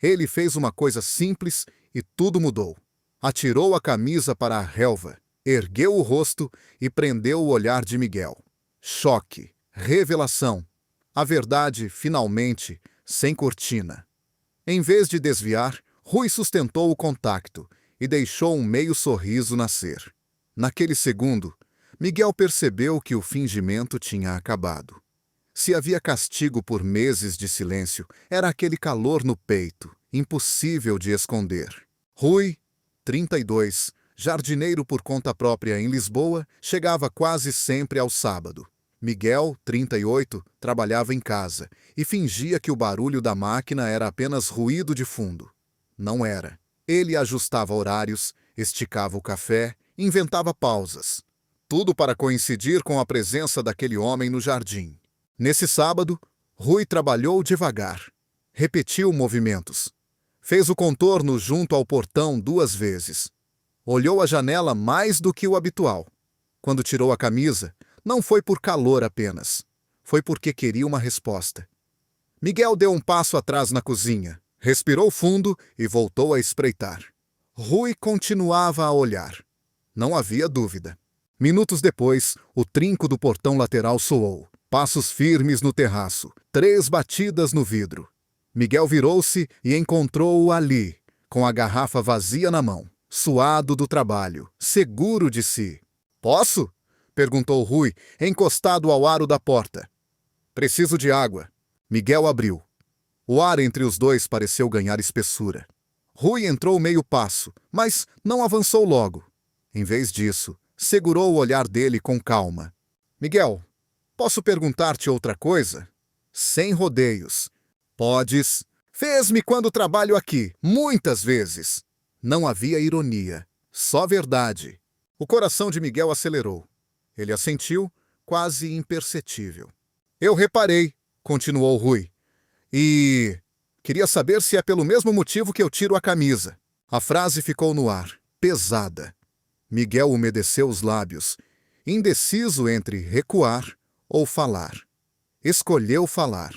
Ele fez uma coisa simples e tudo mudou. Atirou a camisa para a relva, ergueu o rosto e prendeu o olhar de Miguel. Choque, revelação. A verdade, finalmente, sem cortina. Em vez de desviar, Rui sustentou o contacto e deixou um meio sorriso nascer. Naquele segundo, Miguel percebeu que o fingimento tinha acabado. Se havia castigo por meses de silêncio, era aquele calor no peito, impossível de esconder. Rui, 32, jardineiro por conta própria em Lisboa, chegava quase sempre ao sábado. Miguel, 38, trabalhava em casa e fingia que o barulho da máquina era apenas ruído de fundo. Não era. Ele ajustava horários, esticava o café, inventava pausas. Tudo para coincidir com a presença daquele homem no jardim. Nesse sábado, Rui trabalhou devagar. Repetiu movimentos. Fez o contorno junto ao portão 2 vezes. Olhou a janela mais do que o habitual. Quando tirou a camisa, não foi por calor apenas. Foi porque queria uma resposta. Miguel deu um passo atrás na cozinha, respirou fundo e voltou a espreitar. Rui continuava a olhar. Não havia dúvida. Minutos depois, o trinco do portão lateral soou. Passos firmes no terraço, 3 batidas no vidro. Miguel virou-se e encontrou-o ali, com a garrafa vazia na mão, suado do trabalho, seguro de si. "Posso?" perguntou Rui, encostado ao aro da porta. "Preciso de água." Miguel abriu. O ar entre os dois pareceu ganhar espessura. Rui entrou meio passo, mas não avançou logo. Em vez disso, segurou o olhar dele com calma. "Miguel, posso perguntar-te outra coisa?" Sem rodeios. "Podes." "Fez-me quando trabalho aqui, muitas vezes." Não havia ironia, só verdade. O coração de Miguel acelerou. Ele assentiu, quase imperceptível. "Eu reparei", continuou Rui. "E queria saber se é pelo mesmo motivo que eu tiro a camisa." A frase ficou no ar, pesada. Miguel umedeceu os lábios, indeciso entre recuar ou falar. Escolheu falar.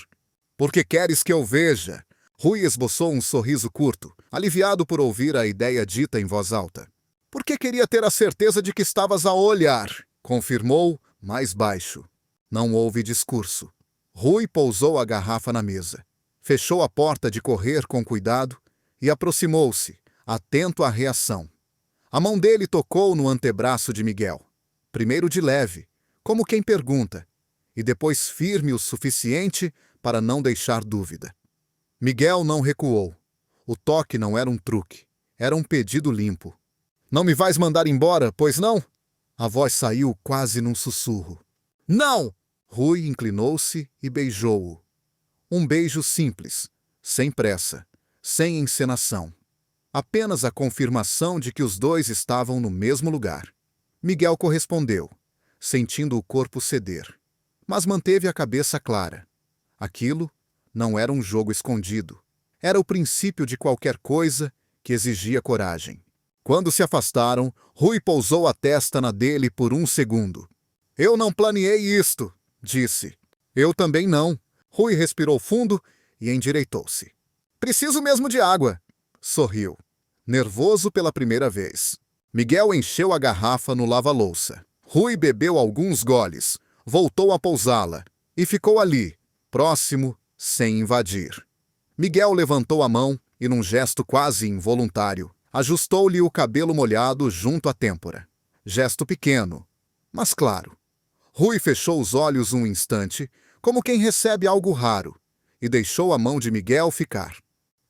"Porque queres que eu veja?" Rui esboçou um sorriso curto, aliviado por ouvir a ideia dita em voz alta. "Porque queria ter a certeza de que estavas a olhar", confirmou, mais baixo. Não houve discurso. Rui pousou a garrafa na mesa, fechou a porta de correr com cuidado e aproximou-se, atento à reação. A mão dele tocou no antebraço de Miguel, primeiro de leve, como quem pergunta, e depois firme o suficiente para não deixar dúvida. Miguel não recuou. O toque não era um truque, era um pedido limpo. "Não me vais mandar embora, pois não?" A voz saiu quase num sussurro. "Não!" Rui inclinou-se e beijou-o. Um beijo simples, sem pressa, sem encenação. Apenas a confirmação de que os dois estavam no mesmo lugar. Miguel correspondeu, sentindo o corpo ceder, mas manteve a cabeça clara. Aquilo não era um jogo escondido. Era o princípio de qualquer coisa que exigia coragem. Quando se afastaram, Rui pousou a testa na dele por um segundo. "Eu não planeei isto", disse. "Eu também não." Rui respirou fundo e endireitou-se. "Preciso mesmo de água." Sorriu, nervoso pela primeira vez. Miguel encheu a garrafa no lava-louça. Rui bebeu alguns goles, voltou a pousá-la e ficou ali, próximo, sem invadir. Miguel levantou a mão e, num gesto quase involuntário, ajustou-lhe o cabelo molhado junto à têmpora. Gesto pequeno, mas claro. Rui fechou os olhos um instante, como quem recebe algo raro, e deixou a mão de Miguel ficar.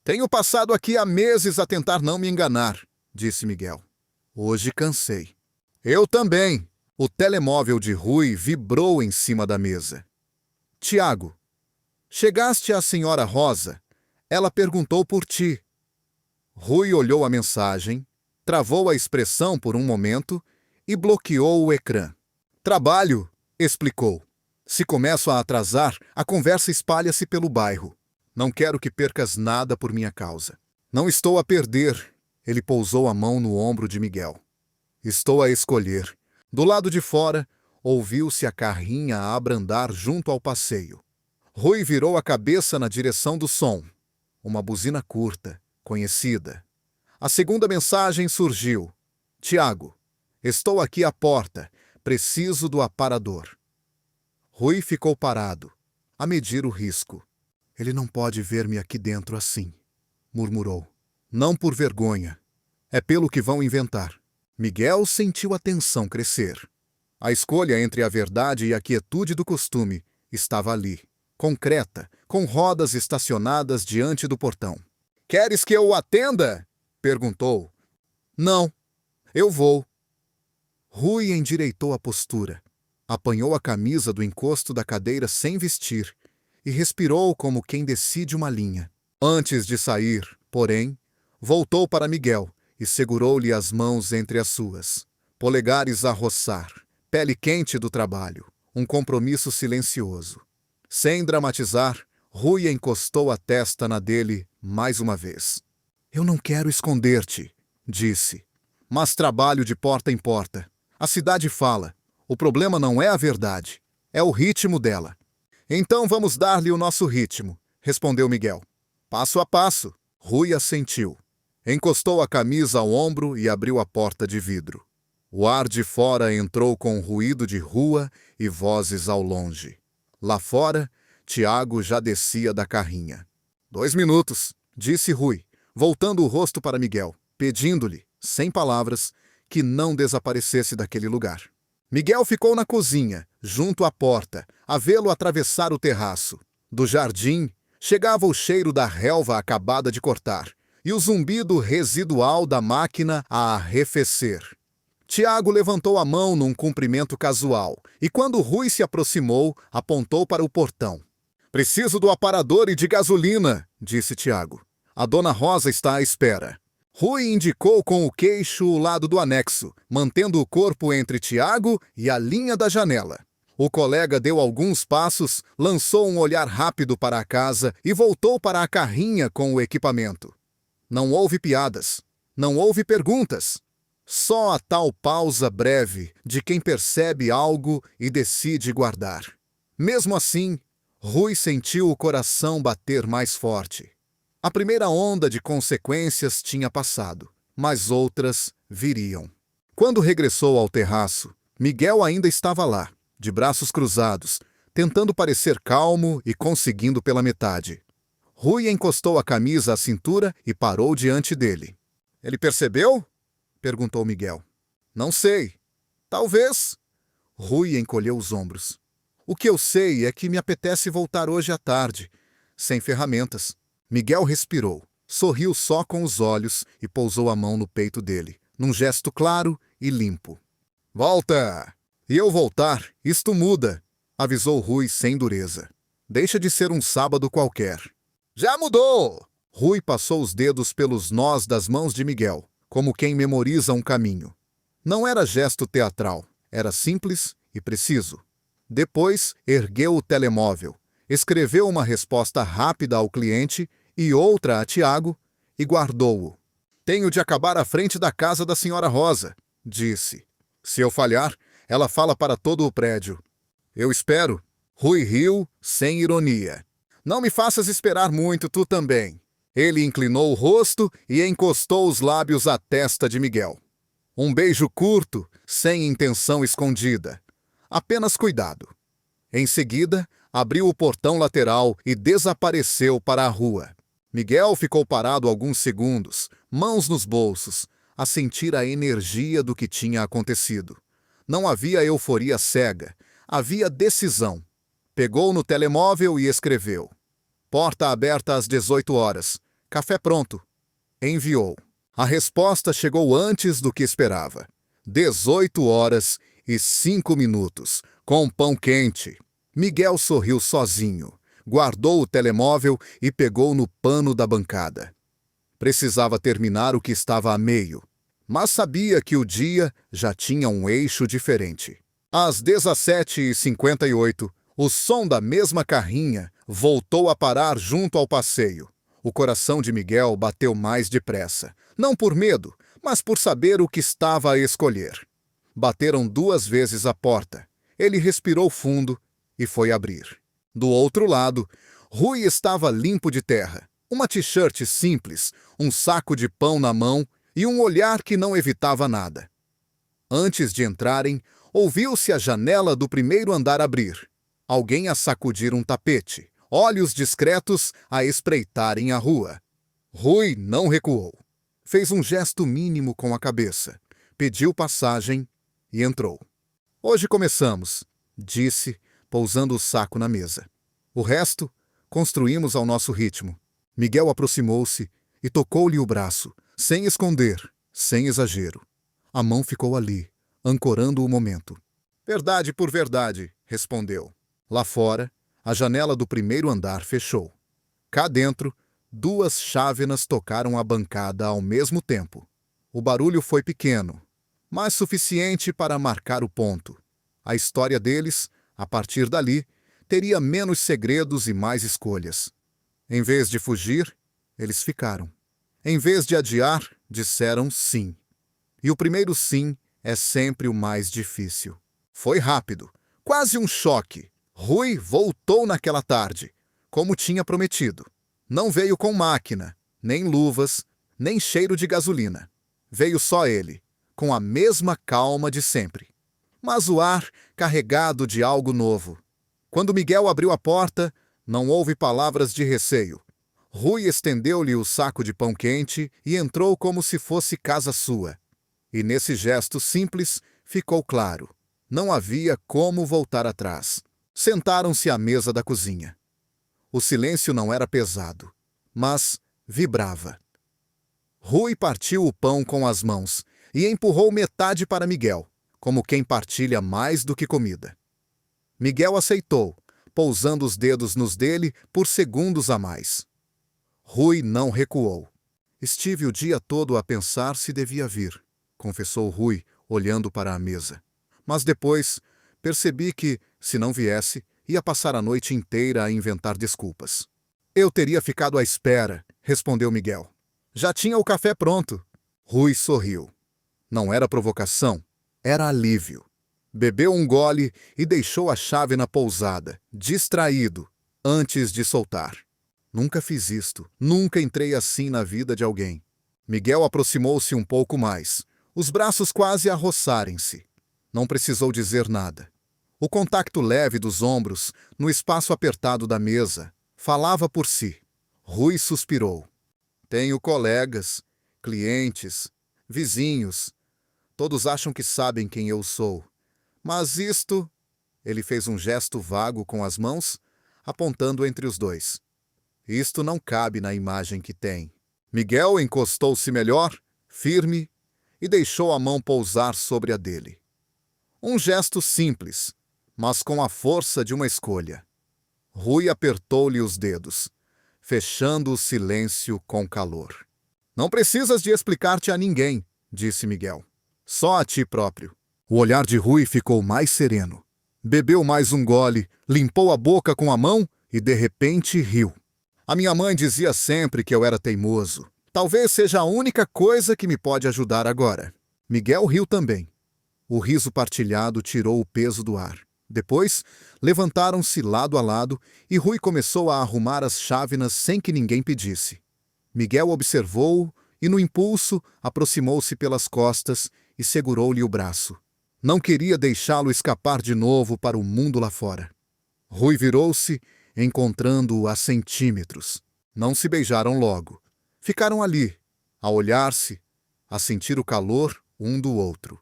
"Tenho passado aqui há meses a tentar não me enganar", disse Miguel. "Hoje cansei." "Eu também." O telemóvel de Rui vibrou em cima da mesa. "Tiago, chegaste à senhora Rosa. Ela perguntou por ti." Rui olhou a mensagem, travou a expressão por um momento e bloqueou o ecrã. "Trabalho", explicou. "Se começo a atrasar, a conversa espalha-se pelo bairro. Não quero que percas nada por minha causa." "Não estou a perder." Ele pousou a mão no ombro de Miguel. "Estou a escolher." Do lado de fora, ouviu-se a carrinha a abrandar junto ao passeio. Rui virou a cabeça na direção do som. Uma buzina curta, conhecida. A segunda mensagem surgiu. Tiago, estou aqui à porta. Preciso do aparador. Rui ficou parado, a medir o risco. Ele não pode ver-me aqui dentro assim, murmurou. Não por vergonha. É pelo que vão inventar. Miguel sentiu a tensão crescer. A escolha entre a verdade e a quietude do costume estava ali, concreta, com rodas estacionadas diante do portão. Queres que eu o atenda? Perguntou. Não, eu vou. Rui endireitou a postura, apanhou a camisa do encosto da cadeira sem vestir e respirou como quem decide uma linha. Antes de sair, porém, voltou para Miguel e segurou-lhe as mãos entre as suas. Polegares a roçar, pele quente do trabalho, um compromisso silencioso. Sem dramatizar, Rui encostou a testa na dele mais uma vez. Eu não quero esconder-te, disse, mas trabalho de porta em porta. A cidade fala. O problema não é a verdade, é o ritmo dela. Então vamos dar-lhe o nosso ritmo, respondeu Miguel. Passo a passo. Rui assentiu. Encostou a camisa ao ombro e abriu a porta de vidro. O ar de fora entrou com ruído de rua e vozes ao longe. Lá fora, Tiago já descia da carrinha. 2 minutos, disse Rui, voltando o rosto para Miguel, pedindo-lhe, sem palavras, que não desaparecesse daquele lugar. Miguel ficou na cozinha, junto à porta, a vê-lo atravessar o terraço. Do jardim, chegava o cheiro da relva acabada de cortar e o zumbido residual da máquina a arrefecer. Tiago levantou a mão num cumprimento casual e, quando Rui se aproximou, apontou para o portão. Preciso do aparador e de gasolina, disse Tiago. A dona Rosa está à espera. Rui indicou com o queixo o lado do anexo, mantendo o corpo entre Tiago e a linha da janela. O colega deu alguns passos, lançou um olhar rápido para a casa e voltou para a carrinha com o equipamento. Não houve piadas, não houve perguntas. Só a tal pausa breve de quem percebe algo e decide guardar. Mesmo assim, Rui sentiu o coração bater mais forte. A primeira onda de consequências tinha passado, mas outras viriam. Quando regressou ao terraço, Miguel ainda estava lá, de braços cruzados, tentando parecer calmo e conseguindo pela metade. Rui encostou a camisa à cintura e parou diante dele. Ele percebeu? Perguntou Miguel. Não sei. Talvez. Rui encolheu os ombros. O que eu sei é que me apetece voltar hoje à tarde, sem ferramentas. Miguel respirou, sorriu só com os olhos e pousou a mão no peito dele, num gesto claro e limpo. Volta! E eu voltar, isto muda, avisou Rui sem dureza. Deixa de ser um sábado qualquer. Já mudou! Rui passou os dedos pelos nós das mãos de Miguel, como quem memoriza um caminho. Não era gesto teatral, era simples e preciso. Depois, ergueu o telemóvel, escreveu uma resposta rápida ao cliente e outra a Tiago e guardou-o. Tenho de acabar à frente da casa da senhora Rosa, disse. Se eu falhar, ela fala para todo o prédio. Eu espero. Rui riu, sem ironia. Não me faças esperar muito, tu também. Ele inclinou o rosto e encostou os lábios à testa de Miguel. Um beijo curto, sem intenção escondida. Apenas cuidado. Em seguida, abriu o portão lateral e desapareceu para a rua. Miguel ficou parado alguns segundos, mãos nos bolsos, a sentir a energia do que tinha acontecido. Não havia euforia cega, havia decisão. Pegou no telemóvel e escreveu. Porta aberta às 18 horas. Café pronto. Enviou. A resposta chegou antes do que esperava. 18 horas e 5 minutos, com pão quente. Miguel sorriu sozinho, guardou o telemóvel e pegou no pano da bancada. Precisava terminar o que estava a meio, mas sabia que o dia já tinha um eixo diferente. Às 17h58, o som da mesma carrinha voltou a parar junto ao passeio. O coração de Miguel bateu mais depressa, não por medo, mas por saber o que estava a escolher. Bateram 2 vezes a porta. Ele respirou fundo e foi abrir. Do outro lado, Rui estava limpo de terra, Uma t-shirt simples, um saco de pão na mão e um olhar que não evitava nada. Antes de entrarem, ouviu-se a janela do primeiro andar abrir. Alguém a sacudir um tapete, olhos discretos a espreitarem a rua. Rui não recuou. Fez um gesto mínimo com a cabeça, pediu passagem e entrou. Hoje começamos, disse, pousando o saco na mesa. O resto, construímos ao nosso ritmo. Miguel aproximou-se e tocou-lhe o braço, sem esconder, sem exagero. A mão ficou ali, ancorando o momento. Verdade por verdade, respondeu. Lá fora, a janela do primeiro andar fechou. Cá dentro, duas chávenas tocaram a bancada ao mesmo tempo. O barulho foi pequeno, mas suficiente para marcar o ponto. A história deles, a partir dali, teria menos segredos e mais escolhas. Em vez de fugir, eles ficaram. Em vez de adiar, disseram sim. E o primeiro sim é sempre o mais difícil. Foi rápido, quase um choque. Rui voltou naquela tarde, como tinha prometido. Não veio com máquina, nem luvas, nem cheiro de gasolina. Veio só ele, com a mesma calma de sempre. Mas o ar carregado de algo novo. Quando Miguel abriu a porta, não houve palavras de receio. Rui estendeu-lhe o saco de pão quente e entrou como se fosse casa sua. E nesse gesto simples ficou claro. Não havia como voltar atrás. Sentaram-se à mesa da cozinha. O silêncio não era pesado, mas vibrava. Rui partiu o pão com as mãos e empurrou metade para Miguel, como quem partilha mais do que comida. Miguel aceitou, pousando os dedos nos dele por segundos a mais. Rui não recuou. Estive o dia todo a pensar se devia vir, confessou Rui, olhando para a mesa. Mas depois percebi que, se não viesse, ia passar a noite inteira a inventar desculpas. Eu teria ficado à espera, respondeu Miguel. Já tinha o café pronto. Rui sorriu. Não era provocação, era alívio. Bebeu um gole e deixou a chávena pousada, distraído, antes de soltar. Nunca fiz isto, nunca entrei assim na vida de alguém. Miguel aproximou-se um pouco mais, os braços quase a roçarem-se. Não precisou dizer nada. O contacto leve dos ombros, no espaço apertado da mesa, falava por si. Rui suspirou. Tenho colegas, clientes, vizinhos. Todos acham que sabem quem eu sou. Mas isto... Ele fez um gesto vago com as mãos, apontando entre os dois. Isto não cabe na imagem que tem. Miguel encostou-se melhor, firme, e deixou a mão pousar sobre a dele. Um gesto simples, mas com a força de uma escolha. Rui apertou-lhe os dedos, fechando o silêncio com calor. Não precisas de explicar-te a ninguém, disse Miguel. Só a ti próprio. O olhar de Rui ficou mais sereno. Bebeu mais um gole, limpou a boca com a mão e, de repente, riu. A minha mãe dizia sempre que eu era teimoso. Talvez seja a única coisa que me pode ajudar agora. Miguel riu também. O riso partilhado tirou o peso do ar. Depois, levantaram-se lado a lado e Rui começou a arrumar as chávenas sem que ninguém pedisse. Miguel observou-o e, no impulso, aproximou-se pelas costas e segurou-lhe o braço. Não queria deixá-lo escapar de novo para o mundo lá fora. Rui virou-se, encontrando-o a centímetros. Não se beijaram logo. Ficaram ali, a olhar-se, a sentir o calor um do outro.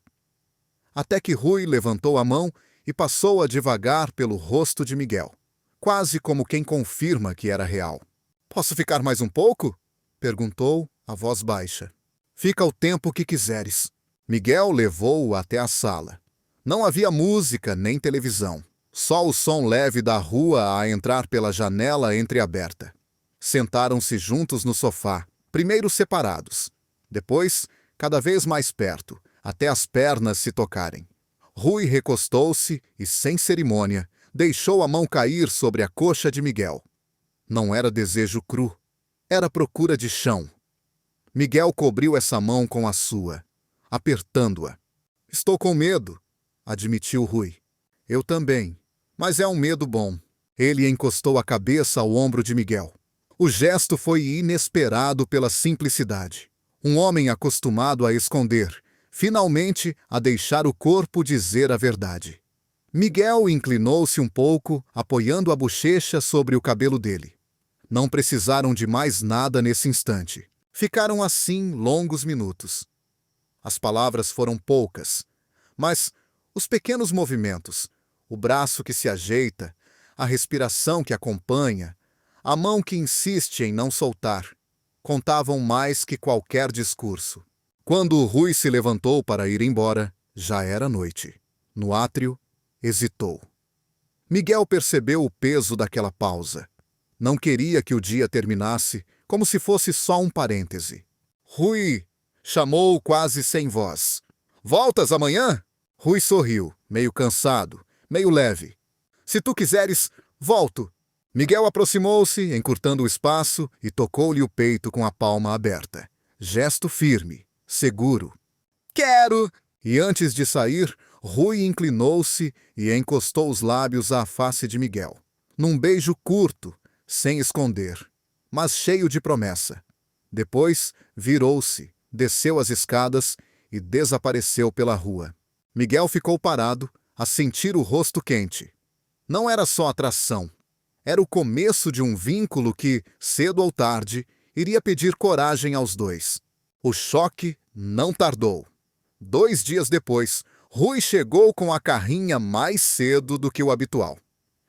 Até que Rui levantou a mão e passou a devagar pelo rosto de Miguel, quase como quem confirma que era real. Posso ficar mais um pouco? Perguntou, a voz baixa. Fica o tempo que quiseres. Miguel levou-o até a sala. Não havia música nem televisão, só o som leve da rua a entrar pela janela entreaberta. Sentaram-se juntos no sofá, primeiro separados, depois cada vez mais perto, até as pernas se tocarem. Rui recostou-se e, sem cerimônia, deixou a mão cair sobre a coxa de Miguel. Não era desejo cru, era procura de chão. Miguel cobriu essa mão com a sua, apertando-a. Estou com medo, admitiu Rui. Eu também, mas é um medo bom. Ele encostou a cabeça ao ombro de Miguel. O gesto foi inesperado pela simplicidade. Um homem acostumado a esconder, finalmente a deixar o corpo dizer a verdade. Miguel inclinou-se um pouco, apoiando a bochecha sobre o cabelo dele. Não precisaram de mais nada nesse instante. Ficaram assim longos minutos. As palavras foram poucas, mas os pequenos movimentos, o braço que se ajeita, a respiração que acompanha, a mão que insiste em não soltar, contavam mais que qualquer discurso. Quando Rui se levantou para ir embora, já era noite. No átrio, hesitou. Miguel percebeu o peso daquela pausa. Não queria que o dia terminasse, como se fosse só um parêntese. Rui! Chamou quase sem voz. Voltas amanhã? Rui sorriu, meio cansado, meio leve. Se tu quiseres, volto. Miguel aproximou-se, encurtando o espaço, e tocou-lhe o peito com a palma aberta. Gesto firme, seguro. Quero! E antes de sair, Rui inclinou-se e encostou os lábios à face de Miguel. Num beijo curto, sem esconder, mas cheio de promessa. Depois, virou-se, desceu as escadas e desapareceu pela rua. Miguel ficou parado, a sentir o rosto quente. Não era só atração. Era o começo de um vínculo que, cedo ou tarde, iria pedir coragem aos dois. O choque não tardou. 2 dias depois, Rui chegou com a carrinha mais cedo do que o habitual.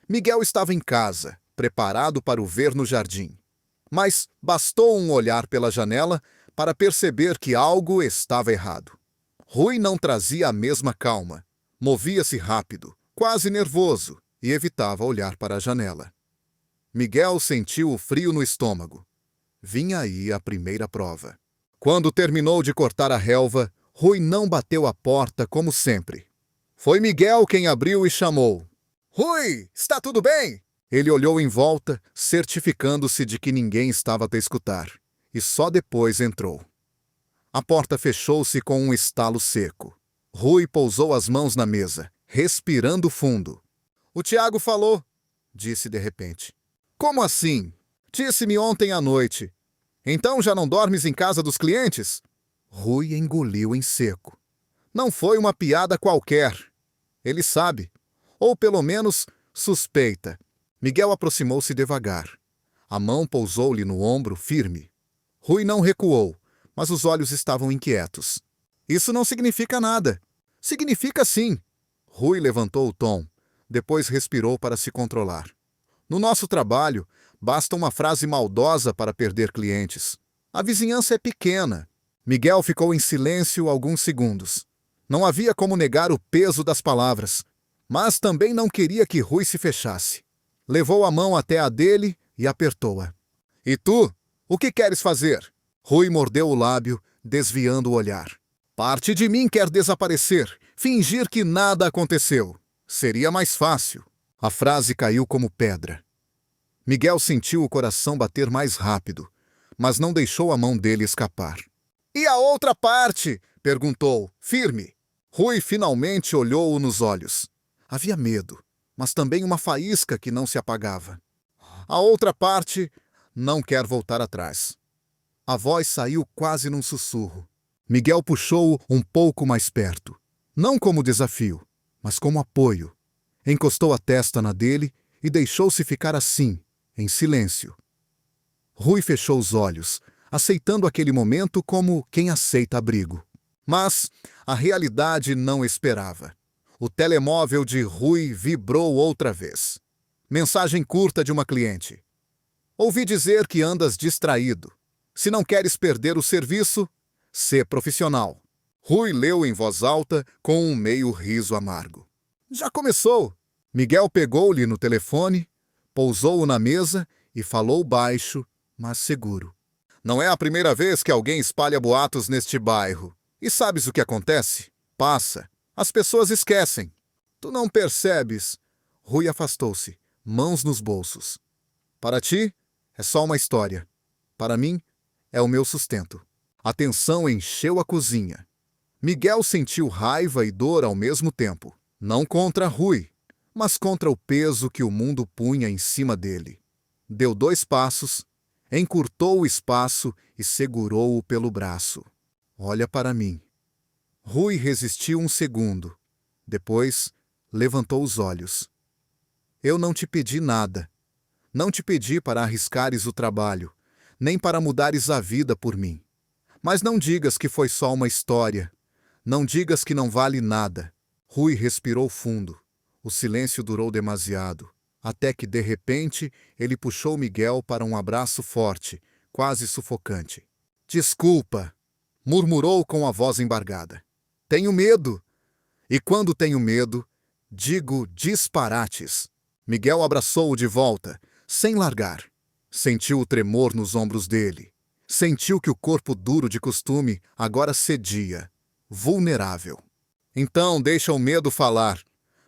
Miguel estava em casa, preparado para o ver no jardim. Mas bastou um olhar pela janela para perceber que algo estava errado. Rui não trazia a mesma calma. Movia-se rápido, quase nervoso, e evitava olhar para a janela. Miguel sentiu o frio no estômago. Vinha aí a primeira prova. Quando terminou de cortar a relva, Rui não bateu a porta como sempre. Foi Miguel quem abriu e chamou. Rui, está tudo bem? Ele olhou em volta, certificando-se de que ninguém estava a escutar, e só depois entrou. A porta fechou-se com um estalo seco. Rui pousou as mãos na mesa, respirando fundo. O Tiago falou, disse de repente. Como assim? Disse-me ontem à noite. Então já não dormes em casa dos clientes? Rui engoliu em seco. Não foi uma piada qualquer. Ele sabe, ou pelo menos suspeita. Miguel aproximou-se devagar. A mão pousou-lhe no ombro, firme. Rui não recuou, mas os olhos estavam inquietos. Isso não significa nada. Significa sim. Rui levantou o tom, depois respirou para se controlar. No nosso trabalho, basta uma frase maldosa para perder clientes. A vizinhança é pequena. Miguel ficou em silêncio alguns segundos. Não havia como negar o peso das palavras, mas também não queria que Rui se fechasse. Levou a mão até a dele e apertou-a. E tu? O que queres fazer? Rui mordeu o lábio, desviando o olhar. Parte de mim quer desaparecer, fingir que nada aconteceu. Seria mais fácil. A frase caiu como pedra. Miguel sentiu o coração bater mais rápido, mas não deixou a mão dele escapar. E a outra parte? Perguntou, firme. Rui finalmente olhou-o nos olhos. Havia medo, mas também uma faísca que não se apagava. A outra parte não quer voltar atrás. A voz saiu quase num sussurro. Miguel puxou-o um pouco mais perto. Não como desafio, mas como apoio. Encostou a testa na dele e deixou-se ficar assim, em silêncio. Rui fechou os olhos, aceitando aquele momento como quem aceita abrigo. Mas a realidade não esperava. O telemóvel de Rui vibrou outra vez. Mensagem curta de uma cliente. Ouvi dizer que andas distraído. Se não queres perder o serviço, sê profissional. Rui leu em voz alta com um meio riso amargo. Já começou. Miguel pegou-lhe no telefone, pousou-o na mesa e falou baixo, mas seguro. Não é a primeira vez que alguém espalha boatos neste bairro. E sabes o que acontece? Passa. As pessoas esquecem. Tu não percebes. Rui afastou-se, mãos nos bolsos. Para ti, é só uma história. Para mim, é o meu sustento. A tensão encheu a cozinha. Miguel sentiu raiva e dor ao mesmo tempo. Não contra Rui, mas contra o peso que o mundo punha em cima dele. Deu 2 passos, encurtou o espaço e segurou-o pelo braço. Olha para mim. Rui resistiu um segundo. Depois, levantou os olhos. Eu não te pedi nada. Não te pedi para arriscares o trabalho, nem para mudares a vida por mim. Mas não digas que foi só uma história. Não digas que não vale nada. Rui respirou fundo. O silêncio durou demasiado, até que, de repente, ele puxou Miguel para um abraço forte, quase sufocante. Desculpa, murmurou com a voz embargada. Tenho medo. E quando tenho medo, digo disparates. Miguel abraçou-o de volta, sem largar. Sentiu o tremor nos ombros dele. Sentiu que o corpo duro de costume agora cedia, vulnerável. Então deixa o medo falar,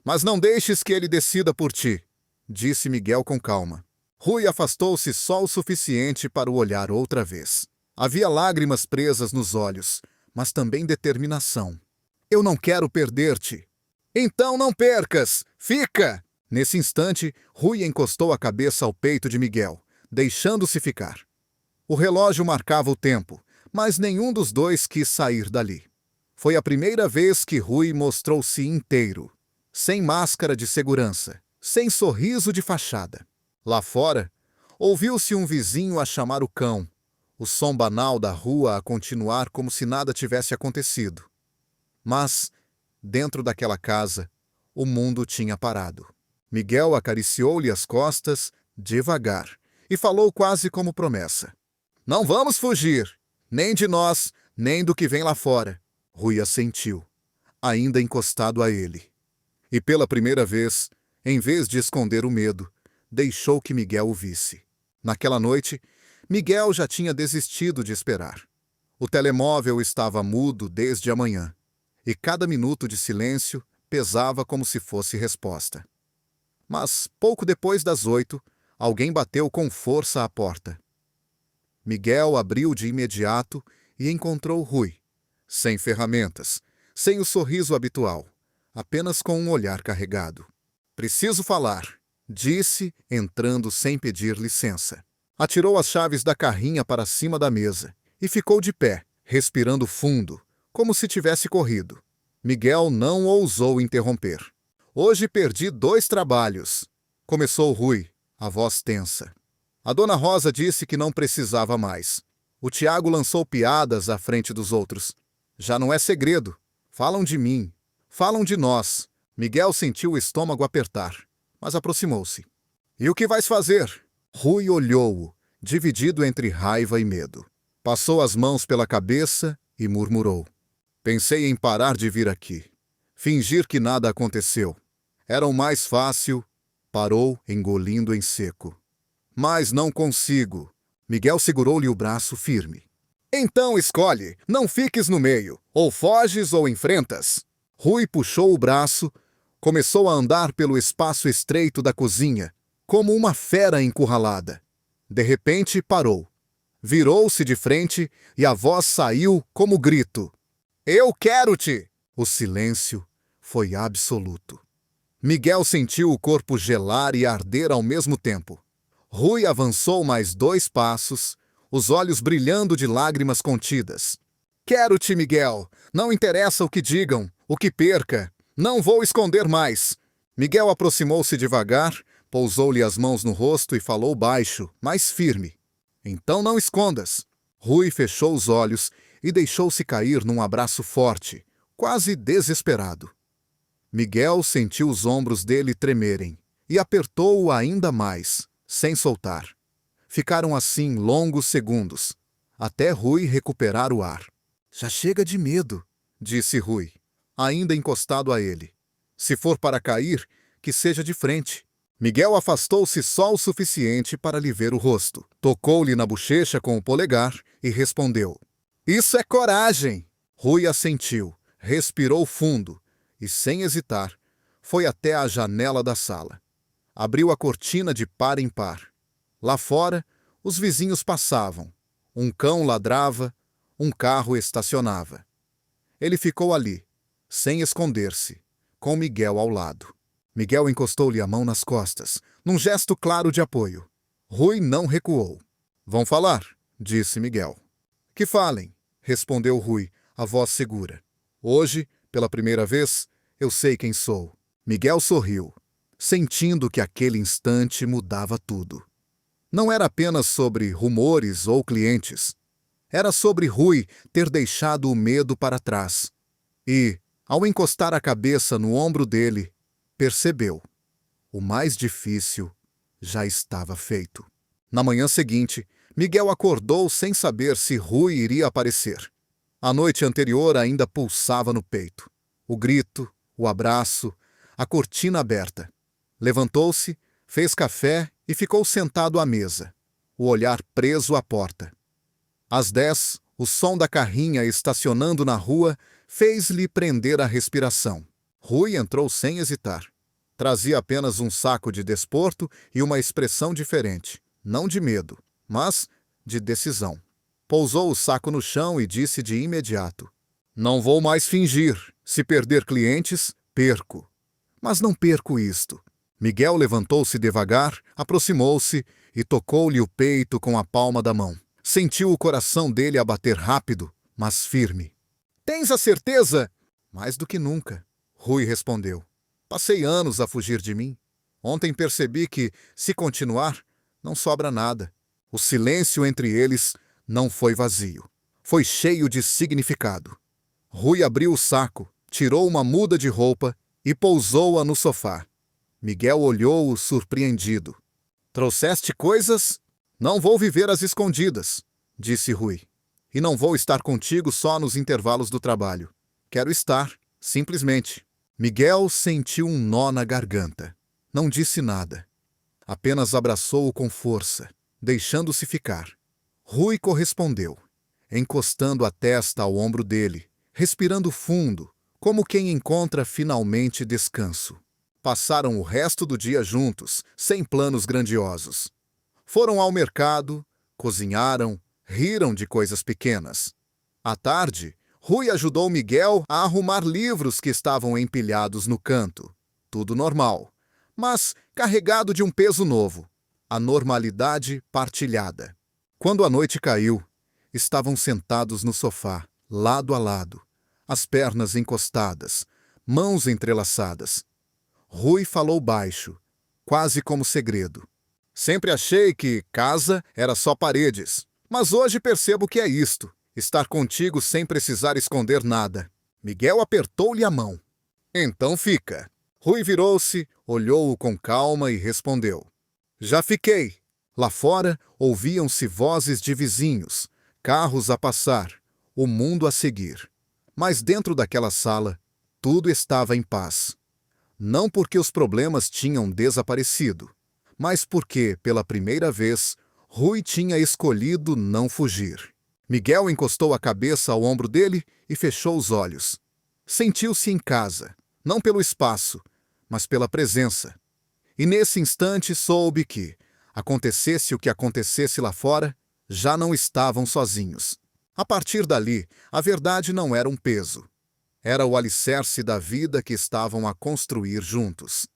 mas não deixes que ele decida por ti, disse Miguel com calma. Rui afastou-se só o suficiente para o olhar outra vez. Havia lágrimas presas nos olhos, mas também determinação. Eu não quero perder-te. Então não percas! Fica! Nesse instante, Rui encostou a cabeça ao peito de Miguel, deixando-se ficar. O relógio marcava o tempo, mas nenhum dos dois quis sair dali. Foi a primeira vez que Rui mostrou-se inteiro, sem máscara de segurança, sem sorriso de fachada. Lá fora, ouviu-se um vizinho a chamar o cão, o som banal da rua a continuar como se nada tivesse acontecido. Mas, dentro daquela casa, o mundo tinha parado. Miguel acariciou-lhe as costas, devagar, e falou quase como promessa. Não vamos fugir, nem de nós, nem do que vem lá fora. Rui assentiu, ainda encostado a ele. E pela primeira vez, em vez de esconder o medo, deixou que Miguel o visse. Naquela noite, Miguel já tinha desistido de esperar. O telemóvel estava mudo desde a manhã, e cada minuto de silêncio pesava como se fosse resposta. Mas, pouco depois das 8, alguém bateu com força à porta. Miguel abriu de imediato e encontrou Rui, sem ferramentas, sem o sorriso habitual, apenas com um olhar carregado. Preciso falar, disse, entrando sem pedir licença. Atirou as chaves da carrinha para cima da mesa e ficou de pé, respirando fundo, como se tivesse corrido. Miguel não ousou interromper. Hoje perdi 2 trabalhos, começou Rui, a voz tensa. A dona Rosa disse que não precisava mais. O Tiago lançou piadas à frente dos outros. Já não é segredo. Falam de mim. Falam de nós. Miguel sentiu o estômago apertar, mas aproximou-se. E o que vais fazer? Rui olhou-o, dividido entre raiva e medo. Passou as mãos pela cabeça e murmurou. Pensei em parar de vir aqui. Fingir que nada aconteceu. Era o mais fácil. Parou, engolindo em seco. Mas não consigo. Miguel segurou-lhe o braço firme. Então escolhe, não fiques no meio. Ou foges ou enfrentas. Rui puxou o braço, começou a andar pelo espaço estreito da cozinha, como uma fera encurralada. De repente parou. Virou-se de frente e a voz saiu como grito. Eu quero-te! O silêncio foi absoluto. Miguel sentiu o corpo gelar e arder ao mesmo tempo. Rui avançou mais 2 passos, os olhos brilhando de lágrimas contidas. Quero-te, Miguel. Não interessa o que digam, o que perca. Não vou esconder mais. Miguel aproximou-se devagar, pousou-lhe as mãos no rosto e falou baixo, mas firme. Então não escondas. Rui fechou os olhos e deixou-se cair num abraço forte, quase desesperado. Miguel sentiu os ombros dele tremerem e apertou-o ainda mais, sem soltar. Ficaram assim longos segundos, até Rui recuperar o ar. Já chega de medo, disse Rui, ainda encostado a ele. Se for para cair, que seja de frente. Miguel afastou-se só o suficiente para lhe ver o rosto. Tocou-lhe na bochecha com o polegar e respondeu. Isso é coragem! Rui assentiu, respirou fundo e, sem hesitar, foi até a janela da sala. Abriu a cortina de par em par. Lá fora, os vizinhos passavam. Um cão ladrava, um carro estacionava. Ele ficou ali, sem esconder-se, com Miguel ao lado. Miguel encostou-lhe a mão nas costas, num gesto claro de apoio. Rui não recuou. Vão falar, disse Miguel. Que falem, respondeu Rui, a voz segura. Hoje, pela primeira vez, eu sei quem sou. Miguel sorriu, sentindo que aquele instante mudava tudo. Não era apenas sobre rumores ou clientes. Era sobre Rui ter deixado o medo para trás. E, ao encostar a cabeça no ombro dele, percebeu. O mais difícil já estava feito. Na manhã seguinte, Miguel acordou sem saber se Rui iria aparecer. A noite anterior ainda pulsava no peito. O grito, o abraço, a cortina aberta. Levantou-se, fez café e ficou sentado à mesa, o olhar preso à porta. Às 10, o som da carrinha estacionando na rua fez-lhe prender a respiração. Rui entrou sem hesitar. Trazia apenas um saco de desporto e uma expressão diferente, não de medo, mas de decisão. Pousou o saco no chão e disse de imediato: "Não vou mais fingir. Se perder clientes, perco. Mas não perco isto." Miguel levantou-se devagar, aproximou-se e tocou-lhe o peito com a palma da mão. Sentiu o coração dele a bater rápido, mas firme. "Tens a certeza?" "Mais do que nunca," Rui respondeu. "Passei anos a fugir de mim. Ontem percebi que, se continuar, não sobra nada." O silêncio entre eles não foi vazio. Foi cheio de significado. Rui abriu o saco, tirou uma muda de roupa e pousou-a no sofá. Miguel olhou-o surpreendido. "Trouxeste coisas? Não vou viver às escondidas," disse Rui. "E não vou estar contigo só nos intervalos do trabalho. Quero estar, simplesmente." Miguel sentiu um nó na garganta. Não disse nada. Apenas abraçou-o com força, deixando-se ficar. Rui correspondeu, encostando a testa ao ombro dele, respirando fundo, como quem encontra finalmente descanso. Passaram o resto do dia juntos, sem planos grandiosos. Foram ao mercado, cozinharam, riram de coisas pequenas. À tarde, Rui ajudou Miguel a arrumar livros que estavam empilhados no canto. Tudo normal, mas carregado de um peso novo, a normalidade partilhada. Quando a noite caiu, estavam sentados no sofá, lado a lado, as pernas encostadas, mãos entrelaçadas. Rui falou baixo, quase como segredo. "Sempre achei que casa era só paredes, mas hoje percebo que é isto, estar contigo sem precisar esconder nada." Miguel apertou-lhe a mão. "Então fica." Rui virou-se, olhou-o com calma e respondeu: "Já fiquei." Lá fora ouviam-se vozes de vizinhos, carros a passar, o mundo a seguir. Mas dentro daquela sala, tudo estava em paz. Não porque os problemas tinham desaparecido, mas porque, pela primeira vez, Rui tinha escolhido não fugir. Miguel encostou a cabeça ao ombro dele e fechou os olhos. Sentiu-se em casa, não pelo espaço, mas pela presença. E nesse instante soube que, acontecesse o que acontecesse lá fora, já não estavam sozinhos. A partir dali, a verdade não era um peso. Era o alicerce da vida que estavam a construir juntos.